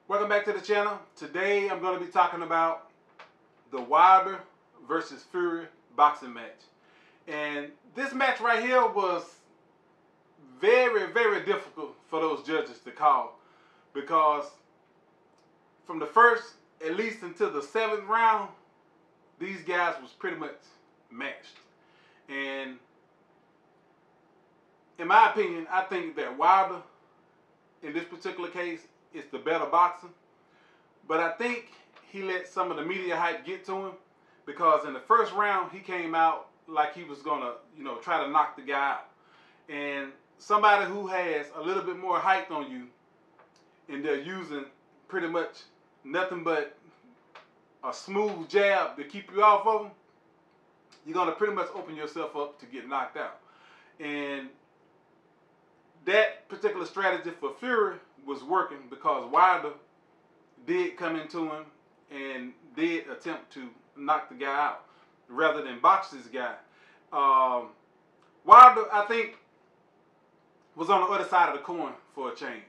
Welcome back to the channel. Today I'm going to be talking about the Wilder versus Fury boxing match. And this match right here was very, very difficult for those judges to call, because from the first, at least until the 7th round, these guys was pretty much matched. And in my opinion, I think that Wilder, in this particular case, is the better boxer. But I think he let some of the media hype get to him, because in the first round he came out like he was gonna, try to knock the guy out. And somebody who has a little bit more hype on you, and they're using pretty much nothing but a smooth jab to keep you off of them, you're gonna pretty much open yourself up to get knocked out. And that particular strategy for Fury was working, because Wilder did come into him and did attempt to knock the guy out rather than box this guy. Wilder, I think, was on the other side of the coin for a change,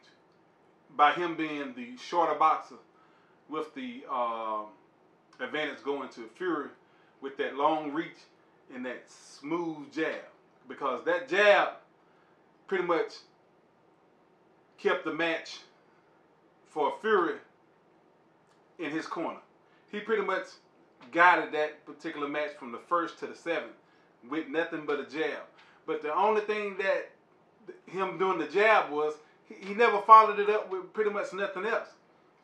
by him being the shorter boxer with the advantage going to Fury with that long reach and that smooth jab, because that jab pretty much kept the match for Fury in his corner. He pretty much guided that particular match from the 1st to the 7th with nothing but a jab. But the only thing that him doing the jab was, he never followed it up with pretty much nothing else.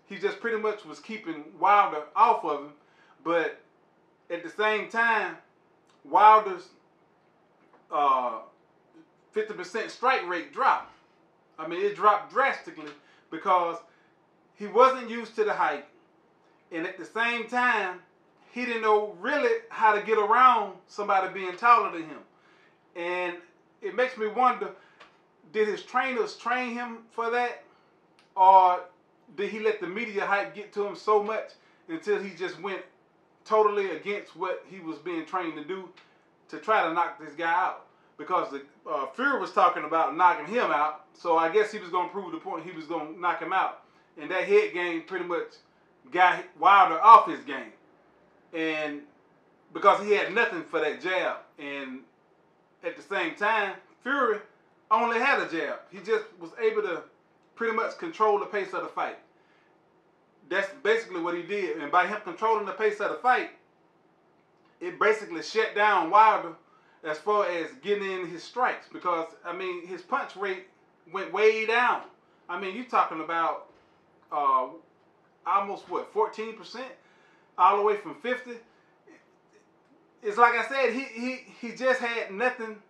He just pretty much was keeping Wilder off of him. But at the same time, Wilder's 50% strike rate dropped. I mean, it dropped drastically, because he wasn't used to the height, and at the same time, he didn't know really how to get around somebody being taller than him. And it makes me wonder, did his trainers train him for that, or did he let the media hype get to him so much until he just went totally against what he was being trained to do to try to knock this guy out? Because the Fury was talking about knocking him out, so I guess he was going to prove the point he was going to knock him out. And that head game pretty much got Wilder off his game. And because he had nothing for that jab. And at the same time, Fury only had a jab. He just was able to pretty much control the pace of the fight. That's basically what he did. And by him controlling the pace of the fight, it basically shut down Wilder as far as getting in his strikes, because, I mean, his punch rate went way down. I mean, you're talking about almost, what, 14%? All the way from 50? It's like I said, he just had nothing,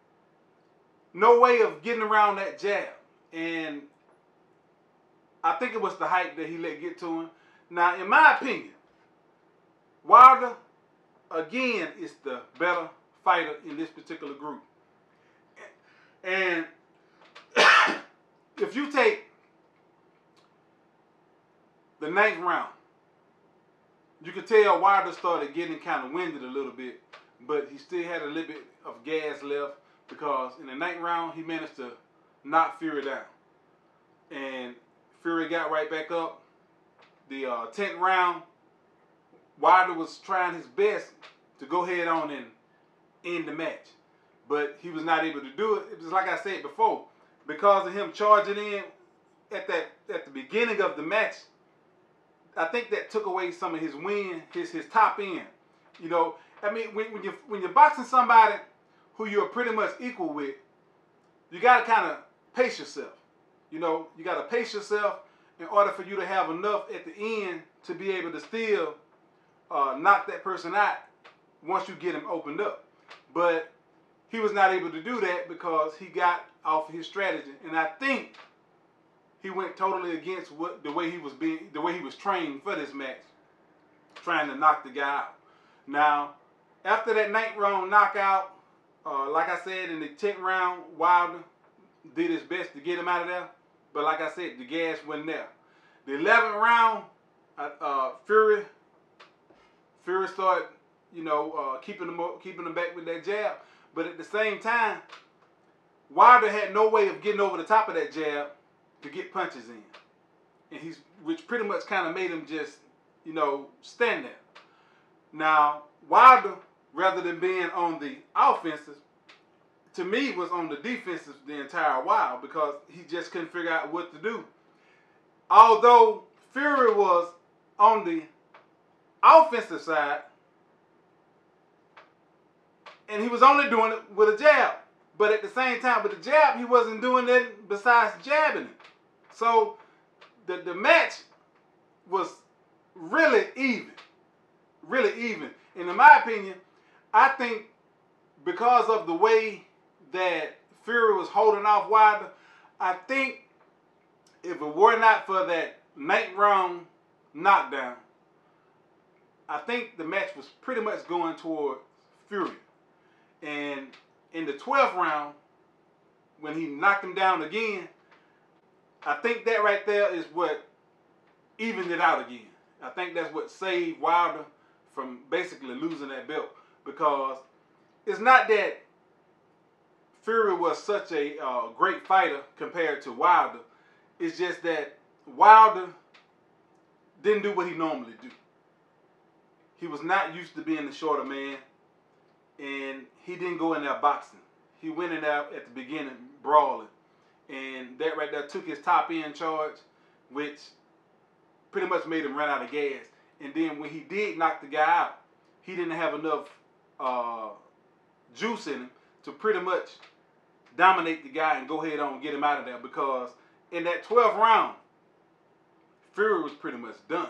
no way of getting around that jab. And I think it was the hype that he let get to him. Now, in my opinion, Wilder, again, is the better fighter in this particular group. And if you take the 9th round, you could tell Wilder started getting kind of winded a little bit, but he still had a little bit of gas left, because in the 9th round he managed to knock Fury down, and Fury got right back up. The 10th round, Wilder was trying his best to go head on and end the match, but he was not able to do it. It was like I said before, because of him charging in at the beginning of the match. I think that took away some of his wind, his top end. I mean, when you're boxing somebody who you're pretty much equal with, you got to kind of pace yourself. You got to pace yourself in order for you to have enough at the end to be able to still knock that person out once you get him opened up. But he was not able to do that, because he got off his strategy, and I think he went totally against the way he was trained for this match, trying to knock the guy out. Now, after that 9th round knockout, like I said, in the 10th round, Wilder did his best to get him out of there, but like I said, the gas wasn't there. The 11th round, Fury started, keeping him back with that jab. But at the same time, Wilder had no way of getting over the top of that jab to get punches in. and which pretty much kind of made him just, you know, stand there. Now, Wilder, rather than being on the offensive, to me was on the defensive the entire while because he just couldn't figure out what to do. Although Fury was on the offensive side, and he was only doing it with a jab. But at the same time, with the jab, he wasn't doing that besides jabbing it. So the match was really even. Really even. And in my opinion, I think because of the way that Fury was holding off Wilder, I think if it were not for that 9th round knockdown, I think the match was pretty much going toward Fury. And in the 12th round, when he knocked him down again, I think that right there is what evened it out again. I think that's what saved Wilder from basically losing that belt. Because it's not that Fury was such a great fighter compared to Wilder. It's just that Wilder didn't do what he normally do. He was not used to being the shorter man. And he didn't go in there boxing. He went in there at the beginning brawling. And that right there took his top end charge, which pretty much made him run out of gas. And then when he did knock the guy out, he didn't have enough juice in him to pretty much dominate the guy and go ahead on and get him out of there. Because in that 12th round, Fury was pretty much done.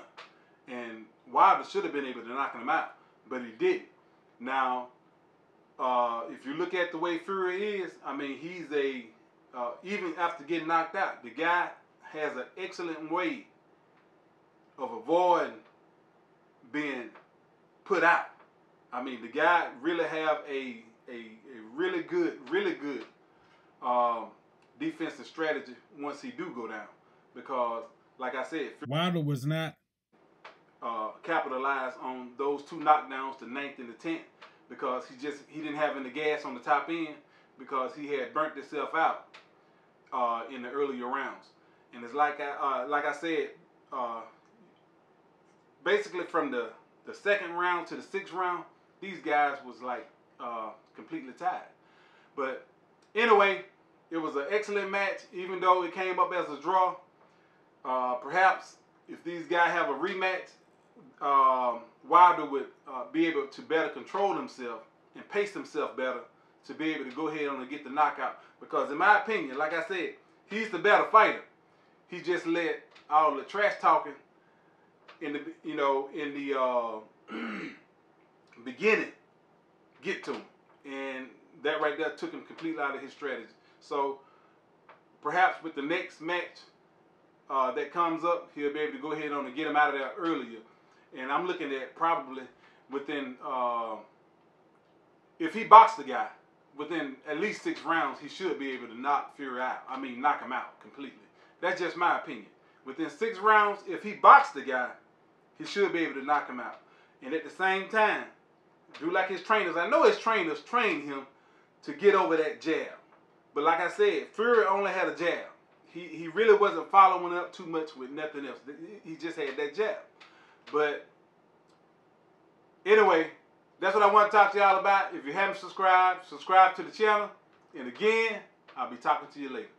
And Wilder should have been able to knock him out, but he didn't. Now, if you look at the way Fury is, I mean, he's even after getting knocked out, the guy has an excellent way of avoiding being put out. I mean, the guy really have a really good defensive strategy once he do go down. Because, like I said, Wilder was not capitalized on those 2 knockdowns, the 9th and the 10th. Because he didn't have any gas on the top end because he had burnt himself out in the earlier rounds. And it's like I said, basically from the 2nd round to the 6th round, these guys was like completely tied. But anyway, it was an excellent match, even though it came up as a draw. Perhaps if these guys have a rematch, Wilder would be able to better control himself and pace himself better to be able to go ahead on and get the knockout. Because in my opinion, like I said, he's the better fighter. He just let all the trash talking in the beginning get to him, and that right there took him completely out of his strategy. So perhaps with the next match that comes up, he'll be able to go ahead on and get him out of there earlier. And I'm looking at probably within, if he boxed the guy, within at least 6 rounds, he should be able to knock Fury out. I mean, knock him out completely. That's just my opinion. Within 6 rounds, if he boxed the guy, he should be able to knock him out. And at the same time, do like his trainers. I know his trainers trained him to get over that jab. But like I said, Fury only had a jab. He really wasn't following up too much with nothing else. He just had that jab. But anyway, that's what I want to talk to y'all about. If you haven't subscribed, subscribe to the channel. And again, I'll be talking to you later.